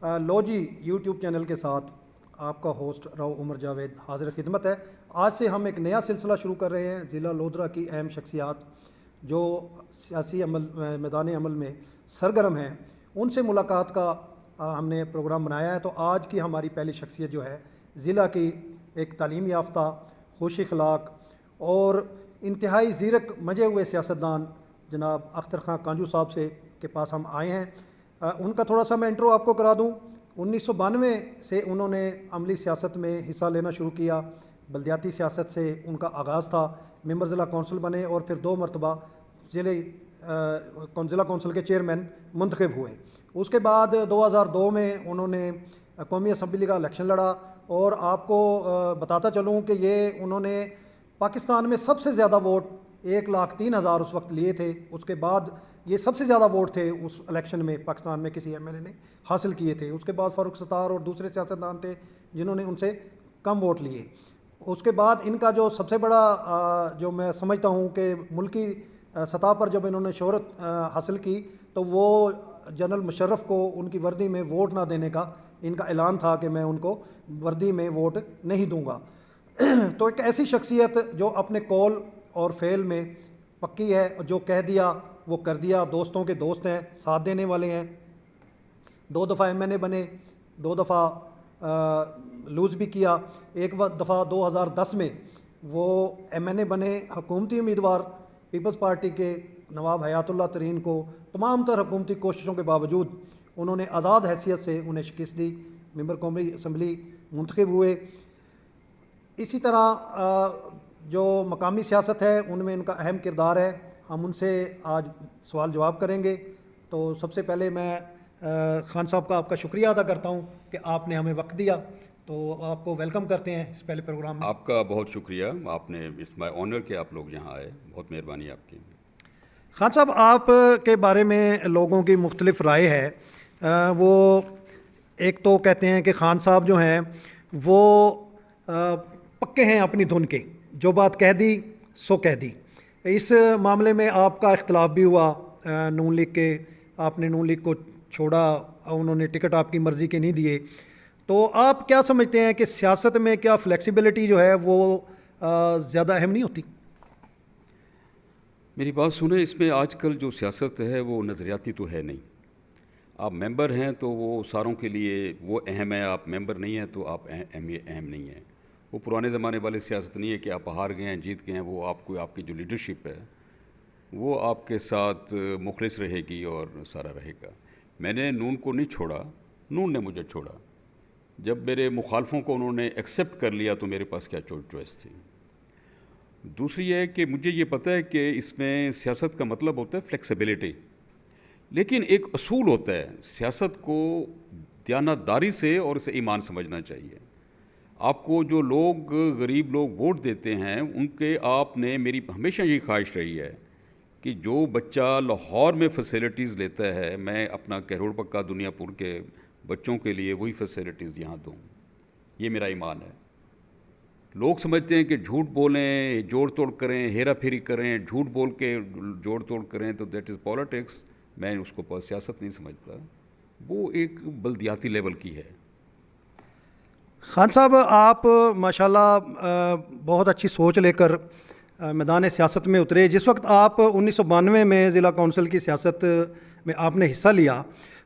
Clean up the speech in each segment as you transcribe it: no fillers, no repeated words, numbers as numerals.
لو جی YouTube channel کے ساتھ آپ کا ہوسٹ راؤ عمر جاوید حاضر خدمت ہے۔ آج سے ہم ایک نیا سلسلہ شروع کر رہے ہیں، ضلع لودھرا کی اہم شخصیات جو سیاسی میدان عمل میں سرگرم ہیں ان سے ملاقات کا ہم نے پروگرام بنایا ہے۔ تو آج کی ہماری پہلی شخصیت جو ہے ضلع کی ایک تعلیم یافتہ، خوش اخلاق اور انتہائی زیرک مجے ہوئے سیاستدان جناب اختر خان کانجو صاحب سے کے پاس ہم آئے ہیں۔ ان کا تھوڑا سا میں انٹرو آپ کو کرا دوں۔ 1992 سے انہوں نے عملی سیاست میں حصہ لینا شروع کیا۔ بلدیاتی سیاست سے ان کا آغاز تھا، ممبر ضلع کونسل بنے اور پھر 2 مرتبہ ضلع کونسل کے چیئرمین منتخب ہوئے۔ اس کے بعد 2002 میں انہوں نے قومی اسمبلی کا الیکشن لڑا، اور آپ کو بتاتا چلوں کہ انہوں نے پاکستان میں سب سے زیادہ ووٹ 1,03,000 اس وقت لیے تھے۔ اس کے بعد یہ سب سے زیادہ ووٹ تھے اس الیکشن میں پاکستان میں کسی ایم ایل اے نے حاصل کیے تھے۔ اس کے بعد فاروق ستار اور دوسرے سیاستدان تھے جنہوں نے ان سے کم ووٹ لیے۔ اس کے بعد ان کا جو سب سے بڑا جو میں سمجھتا ہوں کہ ملکی سطح پر جب انہوں نے شہرت حاصل کی تو وہ جنرل مشرف کو ان کی وردی میں ووٹ نہ دینے کا ان کا اعلان تھا کہ میں ان کو وردی میں ووٹ نہیں دوں گا۔ تو ایک ایسی شخصیت جو اپنے قول اور فعل میں پکی ہے، جو کہہ دیا وہ کر دیا، دوستوں کے دوست ہیں، ساتھ دینے والے ہیں۔ 2 دفعہ ایم این اے بنے، 2 دفعہ لوز بھی کیا۔ ایک دفعہ 2010 میں وہ ایم این اے بنے، حکومتی امیدوار پیپلز پارٹی کے نواب حیات اللہ ترین کو تمام تر حکومتی کوششوں کے باوجود انہوں نے آزاد حیثیت سے انہیں شکست دی، ممبر قومی اسمبلی منتخب ہوئے۔ اسی طرح جو مقامی سیاست ہے ان میں ان کا اہم کردار ہے۔ ہم ان سے آج سوال جواب کریں گے۔ تو سب سے پہلے میں خان صاحب کا آپ کا شکریہ ادا کرتا ہوں کہ آپ نے ہمیں وقت دیا، تو آپ کو ویلکم کرتے ہیں اس پہلے پروگرام میں۔ آپ کا بہت شکریہ، آپ نے اٹس مائی آنر کہ آپ لوگ یہاں آئے، بہت مہربانی آپ کی۔ خان صاحب، آپ کے بارے میں لوگوں کی مختلف رائے ہے۔ وہ ایک تو کہتے ہیں کہ خان صاحب جو ہیں وہ پکے ہیں اپنی دھن کے، جو بات کہہ دی سو کہہ دی۔ اس معاملے میں آپ کا اختلاف بھی ہوا نون لیگ کے، آپ نے نون لیگ کو چھوڑا، انہوں نے ٹکٹ آپ کی مرضی کے نہیں دیے۔ تو آپ کیا سمجھتے ہیں کہ سیاست میں کیا فلیکسیبلٹی جو ہے وہ زیادہ اہم نہیں ہوتی؟ میری بات سنیں، اس میں آج کل جو سیاست ہے وہ نظریاتی تو ہے نہیں۔ آپ ممبر ہیں تو وہ ساروں کے لیے وہ اہم ہے، آپ ممبر نہیں ہیں تو آپ اہم نہیں ہیں۔ وہ پرانے زمانے والے سیاست نہیں ہے کہ آپ ہار گئے ہیں جیت گئے ہیں، وہ آپ کی جو لیڈرشپ ہے وہ آپ کے ساتھ مخلص رہے گی اور سارا رہے گا۔ میں نے نون کو نہیں چھوڑا، نون نے مجھے چھوڑا۔ جب میرے مخالفوں کو انہوں نے ایکسیپٹ کر لیا تو میرے پاس کیا چوائس تھی۔ دوسری یہ ہے کہ مجھے یہ پتہ ہے کہ اس میں سیاست کا مطلب ہوتا ہے فلیکسیبلٹی، لیکن ایک اصول ہوتا ہے سیاست کو دیانتداری سے اور اسے ایمان سمجھنا چاہیے۔ آپ کو جو لوگ غریب لوگ ووٹ دیتے ہیں ان کے آپ نے، میری ہمیشہ یہ خواہش رہی ہے کہ جو بچہ لاہور میں فیسلٹیز لیتا ہے میں اپنا کروڑ پکا دنیا پور کے بچوں کے لیے وہی فیسلٹیز یہاں دوں۔ یہ میرا ایمان ہے۔ لوگ سمجھتے ہیں کہ جھوٹ بولیں، جوڑ توڑ کریں، ہیرا پھیری کریں، جھوٹ بول کے جوڑ توڑ کریں تو دیٹ از پالیٹکس۔ میں اس کو سیاست نہیں سمجھتا، وہ ایک بلدیاتی لیول کی ہے۔ خان صاحب، آپ ماشاءاللہ بہت اچھی سوچ لے کر میدان سیاست میں اترے۔ جس وقت آپ 1992 میں ضلع کونسل کی سیاست میں آپ نے حصہ لیا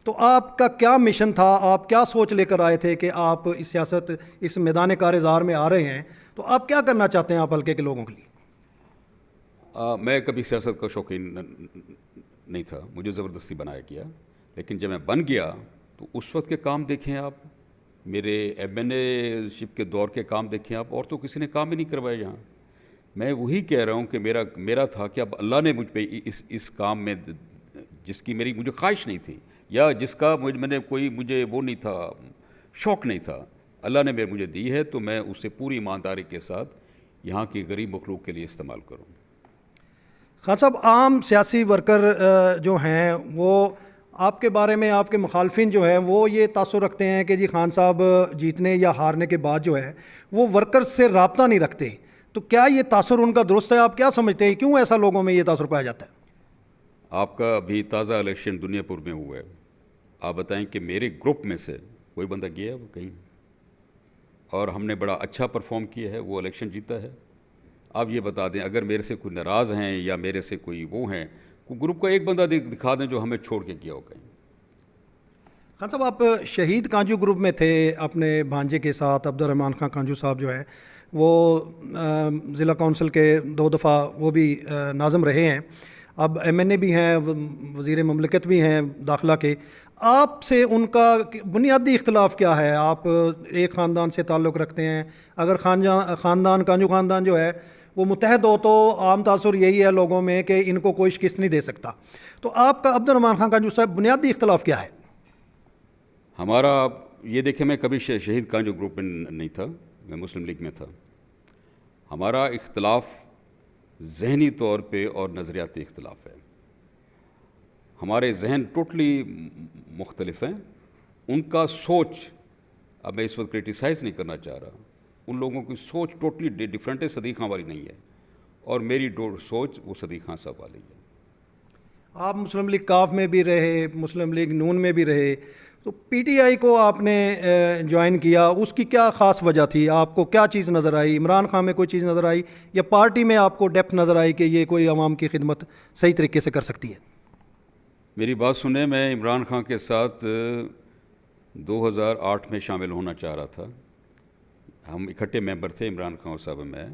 تو آپ کا کیا مشن تھا؟ آپ کیا سوچ لے کر آئے تھے کہ آپ اس سیاست، اس میدان کارزار میں آ رہے ہیں؟ تو آپ کیا کرنا چاہتے ہیں آپ حلقے کے لوگوں کے لیے؟ میں کبھی سیاست کا شوقین نہیں تھا، مجھے زبردستی بنایا گیا، لیکن جب میں بن گیا تو اس وقت کے کام دیکھیں آپ، میرے ایم این اے شپ کے دور کے کام دیکھیں آپ، اور تو کسی نے کام ہی نہیں کروائے یہاں۔ میں وہی کہہ رہا ہوں کہ میرا تھا کہ اب اللہ نے مجھ پہ اس کام میں جس کی مجھے خواہش نہیں تھی، یا جس کا مجھے وہ نہیں تھا، شوق نہیں تھا، اللہ نے مجھے دی ہے تو میں اسے پوری ایمانداری کے ساتھ یہاں کی غریب مخلوق کے لیے استعمال کروں۔ خان صاحب، عام سیاسی ورکر جو ہیں وہ آپ کے بارے میں، آپ کے مخالفین جو ہیں وہ یہ تاثر رکھتے ہیں کہ جی خان صاحب جیتنے یا ہارنے کے بعد جو ہے وہ ورکرز سے رابطہ نہیں رکھتے۔ تو کیا یہ تاثر ان کا درست ہے؟ آپ کیا سمجھتے ہیں کیوں ایسا لوگوں میں یہ تاثر پایا جاتا ہے؟ آپ کا ابھی تازہ الیکشن دنیا پور میں ہوا ہے، آپ بتائیں کہ میرے گروپ میں سے کوئی بندہ گیا ہے وہ کہیں؟ اور ہم نے بڑا اچھا پرفارم کیا ہے, وہ الیکشن جیتا ہے. آپ یہ بتا دیں اگر میرے سے کوئی ناراض ہیں یا میرے سے کوئی وہ ہیں, کوئی گروپ کا ایک بندہ دکھا دیں جو ہمیں چھوڑ کے گیا ہو کہیں. خان صاحب آپ شہید کانجو گروپ میں تھے اپنے بھانجے کے ساتھ. عبد الرحمان خان کانجو صاحب جو ہیں وہ ضلع کونسل کے 2 دفعہ وہ بھی ناظم رہے ہیں, اب ایم این اے بھی ہیں, وزیر مملکت بھی ہیں داخلہ کے. آپ سے ان کا بنیادی اختلاف کیا ہے؟ آپ ایک خاندان سے تعلق رکھتے ہیں, اگر خاندان کانجو خاندان جو ہے وہ متحد ہو تو عام تاثر یہی ہے لوگوں میں کہ ان کو کوئی شکست نہیں دے سکتا, تو آپ کا عبد الرحمان خان کانجو صاحب بنیادی اختلاف کیا ہے؟ ہمارا یہ دیکھیں, میں کبھی شہید کانجو گروپ میں نہیں تھا, میں مسلم لیگ میں تھا. ہمارا اختلاف ذہنی طور پہ اور نظریاتی اختلاف ہے. ہمارے ذہن ٹوٹلی مختلف ہیں. ان کا سوچ, اب میں اس وقت کرٹیسائز نہیں کرنا چاہ رہا, ان لوگوں کی سوچ ٹوٹلی ڈفرینٹ ہے, صدیق خان والی نہیں ہے, اور میری سوچ وہ صدیق خان صاحب والی ہے. آپ مسلم لیگ کاف میں بھی رہے, مسلم لیگ نون میں بھی رہے, تو پی ٹی آئی کو آپ نے جوائن کیا, اس کی کیا خاص وجہ تھی؟ آپ کو کیا چیز نظر آئی؟ عمران خان میں کوئی چیز نظر آئی یا پارٹی میں آپ کو ڈیپتھ نظر آئی کہ یہ کوئی عوام کی خدمت صحیح طریقے سے کر سکتی ہے؟ میری بات سنیں, میں عمران خان کے ساتھ 2008 میں شامل ہونا چاہ رہا تھا. ہم اکٹھے ممبر تھے, عمران خان صاحب میں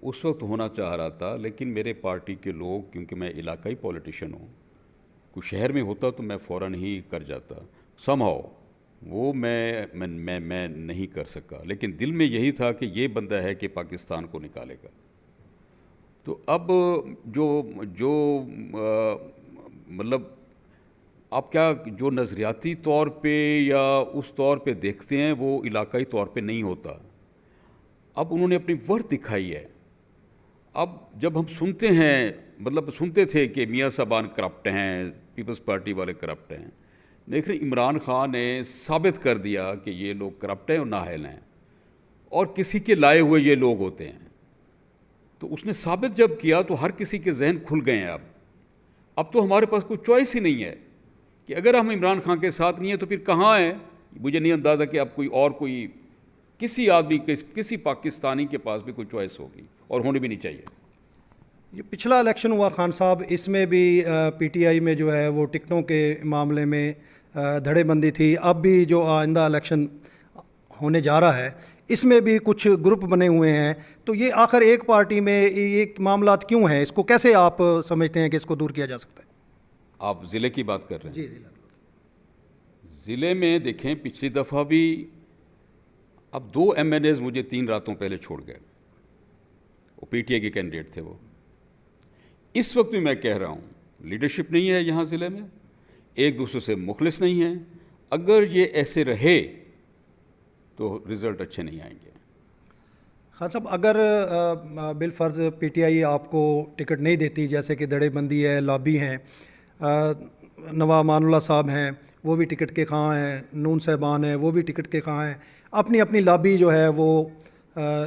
اس وقت ہونا چاہ رہا تھا, لیکن میرے پارٹی کے لوگ, کیونکہ میں علاقائی پولیٹیشین ہوں, کوئی شہر میں ہوتا تو میں فوراً ہی کر جاتا, سم ہاؤ وہ میں نہیں کر سکا. لیکن دل میں یہی تھا کہ یہ بندہ ہے کہ پاکستان کو نکالے گا. تو اب جو مطلب آپ کیا جو نظریاتی طور پہ یا اس طور پہ دیکھتے ہیں وہ علاقائی طور پہ نہیں ہوتا. اب انہوں نے اپنی ورث دکھائی ہے. اب جب ہم سنتے ہیں, مطلب سنتے تھے کہ میاں صاحبان کرپٹ ہیں, پیپلز پارٹی والے کرپٹ ہیں, لیکن عمران خان نے ثابت کر دیا کہ یہ لوگ کرپٹ ہیں اور نااہل ہیں, اور کسی کے لائے ہوئے یہ لوگ ہوتے ہیں. تو اس نے ثابت جب کیا تو ہر کسی کے ذہن کھل گئے ہیں. اب تو ہمارے پاس کوئی چوائس ہی نہیں ہے کہ اگر ہم عمران خان کے ساتھ نہیں ہیں تو پھر کہاں ہیں. مجھے نہیں اندازہ کہ اب کوئی کسی آدمی کسی پاکستانی کے پاس بھی کوئی چوائس ہوگی, اور ہونی بھی نہیں چاہیے. یہ پچھلا الیکشن ہوا خان صاحب, اس میں بھی پی ٹی آئی میں جو ہے وہ ٹکٹوں کے معاملے میں دھڑے بندی تھی. اب بھی جو آئندہ الیکشن ہونے جا رہا ہے اس میں بھی کچھ گروپ بنے ہوئے ہیں, تو یہ آخر ایک پارٹی میں یہ معاملات کیوں ہیں؟ اس کو کیسے آپ سمجھتے ہیں کہ اس کو دور کیا جا سکتا ہے؟ آپ ضلع کی بات کر رہے ہیں؟ جی, ضلع میں دیکھیں, پچھلی دفعہ بھی اب 2 ایم این ایز مجھے 3 راتوں پہلے چھوڑ گئے, وہ پی ٹی آئی کے کینڈیڈیٹ تھے. وہ اس وقت بھی میں کہہ رہا ہوں لیڈرشپ نہیں ہے یہاں ضلع میں, ایک دوسرے سے مخلص نہیں ہیں. اگر یہ ایسے رہے تو رزلٹ اچھے نہیں آئیں گے. خان صاحب اگر بالفرض پی ٹی آئی آپ کو ٹکٹ نہیں دیتی, جیسے کہ دھڑے بندی ہے, لابی ہیں, نواب امان اللہ صاحب ہیں وہ بھی ٹکٹ کے خواہاں ہیں, نون صاحبان ہیں وہ بھی ٹکٹ کے خواہاں ہیں, اپنی اپنی لابی جو ہے وہ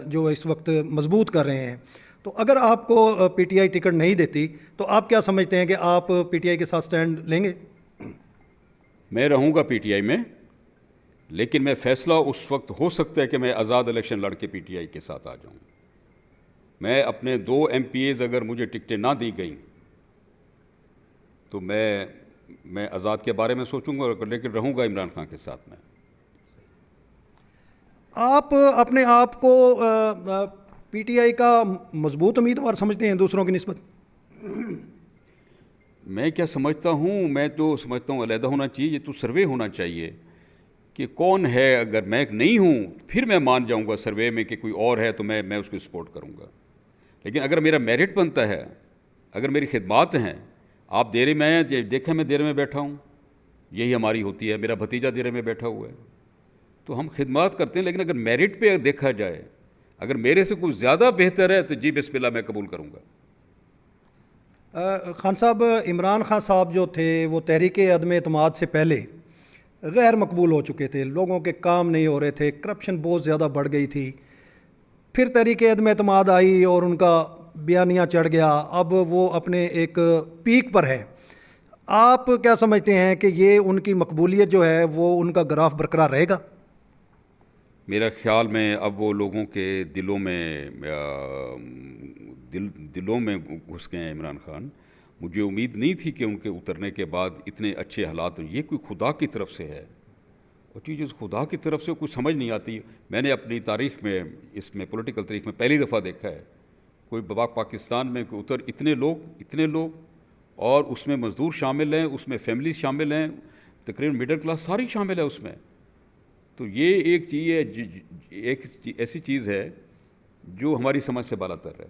جو اس وقت مضبوط کر رہے ہیں, تو اگر آپ کو پی ٹی آئی ٹکٹ نہیں دیتی تو آپ کیا سمجھتے ہیں کہ آپ پی ٹی آئی کے ساتھ سٹینڈ لیں گے؟ میں رہوں گا پی ٹی آئی میں, لیکن میں فیصلہ اس وقت ہو سکتا ہے کہ میں آزاد الیکشن لڑ کے پی ٹی آئی کے ساتھ آ جاؤں. میں اپنے 2 ایم پی ایز اگر مجھے ٹکٹیں نہ دی گئیں تو میں آزاد کے بارے میں سوچوں گا, لیکن رہوں گا عمران خان کے ساتھ. میں آپ اپنے آپ کو پی ٹی آئی کا مضبوط امیدوار سمجھتے ہیں دوسروں کی نسبت؟ میں کیا سمجھتا ہوں, میں تو سمجھتا ہوں علیحدہ ہونا چاہیے. یہ تو سروے ہونا چاہیے کہ کون ہے. اگر میں نہیں ہوں پھر میں مان جاؤں گا سروے میں کہ کوئی اور ہے تو میں اس کو سپورٹ کروں گا. لیکن اگر میرا میرٹ بنتا ہے, اگر میری خدمات ہیں, آپ دیرے میں دیکھیں میں دیرے میں بیٹھا ہوں, یہی ہماری ہوتی ہے, میرا بھتیجا دیرے میں بیٹھا ہوا ہے, تو ہم خدمات کرتے ہیں. لیکن اگر میرٹ پہ دیکھا جائے, اگر میرے سے کوئی زیادہ بہتر ہے تو جی بسم اللہ میں قبول کروں گا. خان صاحب عمران خان صاحب جو تھے وہ تحریک عدم اعتماد سے پہلے غیر مقبول ہو چکے تھے, لوگوں کے کام نہیں ہو رہے تھے, کرپشن بہت زیادہ بڑھ گئی تھی. پھر تحریک عدم اعتماد آئی اور ان کا بیانیہ چڑھ گیا, اب وہ اپنے ایک پیک پر ہے. آپ کیا سمجھتے ہیں کہ یہ ان کی مقبولیت جو ہے وہ ان کا گراف برقرار رہے گا؟ میرا خیال میں اب وہ لوگوں کے دلوں میں گھس گئے ہیں عمران خان. مجھے امید نہیں تھی کہ ان کے اترنے کے بعد اتنے اچھے حالات ہوں. یہ کوئی خدا کی طرف سے ہے اور چیز خدا کی طرف سے کچھ سمجھ نہیں آتی. میں نے اپنی تاریخ میں اس میں پولیٹیکل تاریخ میں پہلی دفعہ دیکھا ہے کوئی پاکستان میں اتنے لوگ اور اس میں مزدور شامل ہیں, اس میں فیملیز شامل ہیں, تقریباً مڈل کلاس ساری شامل ہے اس میں. تو یہ ایک چیز ہے, ایک ایسی چیز ہے جو ہماری سمجھ سے بالا تر ہے.